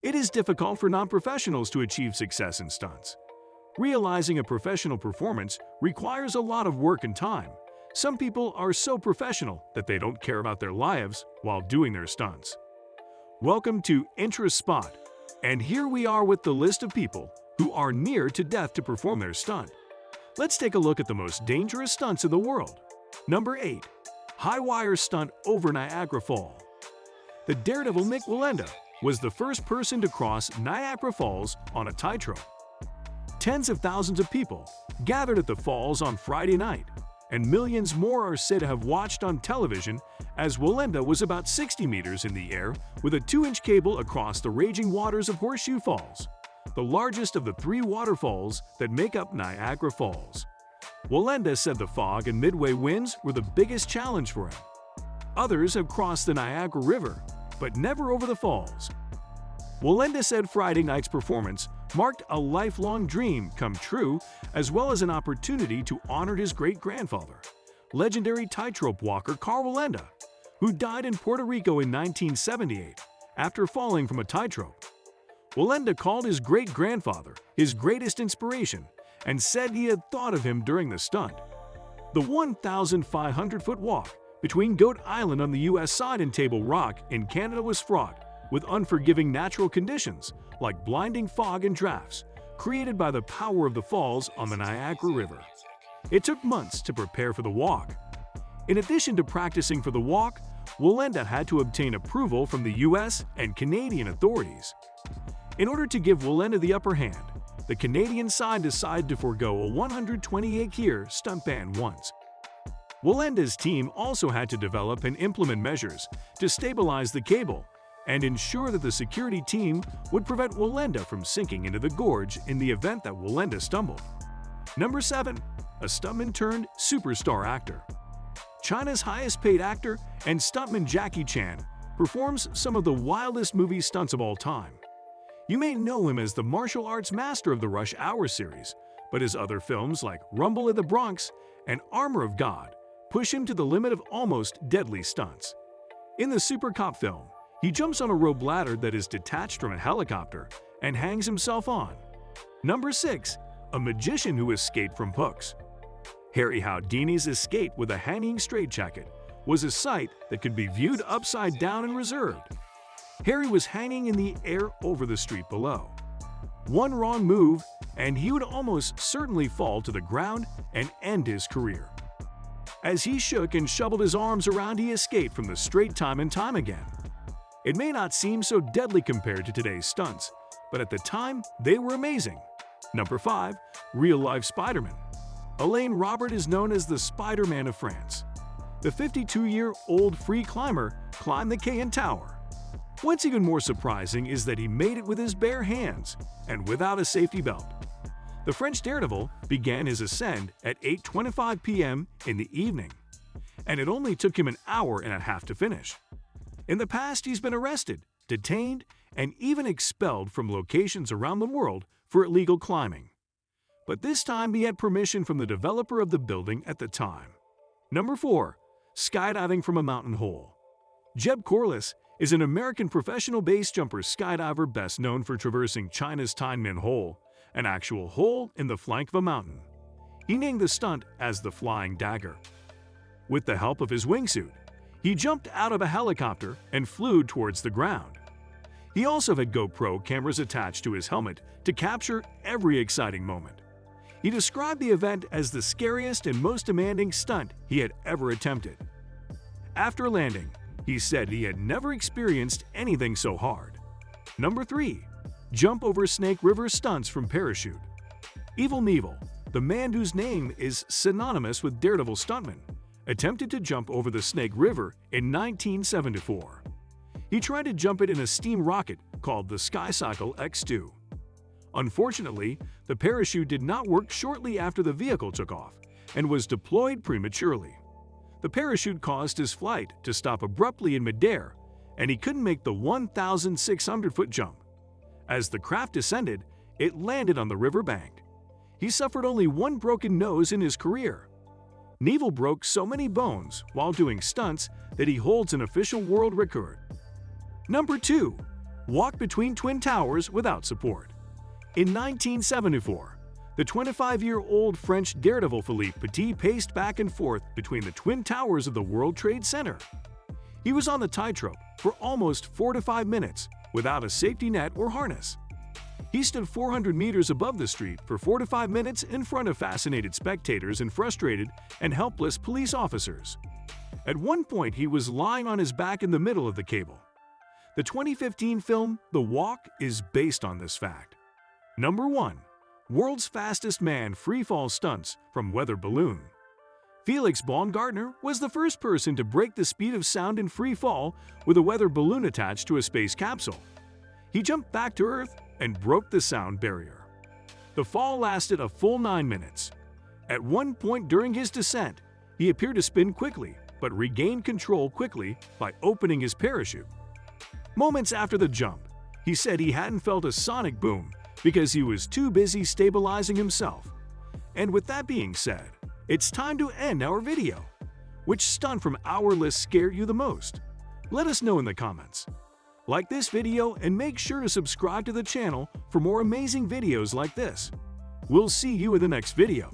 It is difficult for non-professionals to achieve success in stunts. Realizing a professional performance requires a lot of work and time. Some people are so professional that they don't care about their lives while doing their stunts. Welcome to Interest Spot, and here we are with the list of people who are near to death to perform their stunt. Let's take a look at the most dangerous stunts in the world. Number 8. High wire stunt over Niagara Falls. The daredevil Mick Wallenda was the first person to cross Niagara Falls on a tightrope. Tens of thousands of people gathered at the falls on Friday night, and millions more are said to have watched on television as Wallenda was about 60 meters in the air with a 2-inch cable across the raging waters of Horseshoe Falls, the largest of the 3 waterfalls that make up Niagara Falls. Wallenda said the fog and midway winds were the biggest challenge for him. Others have crossed the Niagara River, but never over the falls. Wallenda said Friday night's performance marked a lifelong dream come true, as well as an opportunity to honor his great-grandfather, legendary tightrope walker Carl Wallenda, who died in Puerto Rico in 1978 after falling from a tightrope. Wallenda called his great-grandfather his greatest inspiration and said he had thought of him during the stunt. The 1,500-foot walk between Goat Island on the U.S. side and Table Rock in Canada was fraught with unforgiving natural conditions like blinding fog and drafts created by the power of the falls on the Niagara River. It took months to prepare for the walk. In addition to practicing for the walk, Wallenda had to obtain approval from the U.S. and Canadian authorities. In order to give Wallenda the upper hand, the Canadian side decided to forego a 128-year stunt ban once. Wallenda's team also had to develop and implement measures to stabilize the cable and ensure that the security team would prevent Wallenda from sinking into the gorge in the event that Wallenda stumbled. Number 7. A stuntman turned superstar actor. China's highest-paid actor and stuntman Jackie Chan performs some of the wildest movie stunts of all time. You may know him as the martial arts master of the Rush Hour series, but his other films like Rumble in the Bronx and Armor of God push him to the limit of almost deadly stunts. In the Super Cop film, he jumps on a rope ladder that is detached from a helicopter and hangs himself on. Number 6. A magician who escaped from hooks. Harry Houdini's escape with a hanging straitjacket was a sight that could be viewed upside down and reserved. Harry was hanging in the air over the street below. One wrong move, and he would almost certainly fall to the ground and end his career. As he shook and shoveled his arms around, he escaped from the straight time and time again. It may not seem so deadly compared to today's stunts, but at the time, they were amazing. Number 5. Real-life Spider-Man. Alain Robert is known as the Spider-Man of France. The 52-year-old free climber climbed the CN Tower. What's even more surprising is that he made it with his bare hands and without a safety belt. The French daredevil began his ascent at 8:25 p.m. in the evening, and it only took him an hour and a half to finish. In the past, he's been arrested, detained, and even expelled from locations around the world for illegal climbing. But this time he had permission from the developer of the building at the time. Number 4. Skydiving from a mountain hole. Jeb Corliss is an American professional base jumper skydiver best known for traversing China's Tiananmen Hole, an actual hole in the flank of a mountain. He named the stunt as the Flying Dagger. With the help of his wingsuit, he jumped out of a helicopter and flew towards the ground. He also had GoPro cameras attached to his helmet to capture every exciting moment. He described the event as the scariest and most demanding stunt he had ever attempted. After landing, he said he had never experienced anything so hard. Number 3. Jump over Snake River stunts from parachute. Evel Knievel, the man whose name is synonymous with daredevil stuntman, attempted to jump over the Snake River in 1974. He tried to jump it in a steam rocket called the SkyCycle X2. Unfortunately, the parachute did not work shortly after the vehicle took off and was deployed prematurely. The parachute caused his flight to stop abruptly in midair, and he couldn't make the 1,600-foot jump. As the craft descended, it landed on the river bank. He suffered only one broken nose in his career. Knievel broke so many bones while doing stunts that he holds an official world record. Number 2. walked between twin towers without support. In 1974, the 25-year-old French daredevil Philippe Petit paced back and forth between the twin towers of the World Trade Center. He was on the tightrope for almost 4 to 5 minutes without a safety net or harness. He stood 400 meters above the street for 4 to 5 minutes in front of fascinated spectators and frustrated and helpless police officers. At one point, he was lying on his back in the middle of the cable. The 2015 film The Walk is based on this fact. Number 1. World's Fastest Man Freefall Stunts from Weather Balloon. Felix Baumgartner was the first person to break the speed of sound in free fall with a weather balloon attached to a space capsule. He jumped back to Earth and broke the sound barrier. The fall lasted a full 9 minutes. At one point during his descent, he appeared to spin quickly, but regained control quickly by opening his parachute. Moments after the jump, he said he hadn't felt a sonic boom because he was too busy stabilizing himself. And with that being said, it's time to end our video. Which stunt from our list scared you the most? Let us know in the comments. Like this video and make sure to subscribe to the channel for more amazing videos like this. We'll see you in the next video.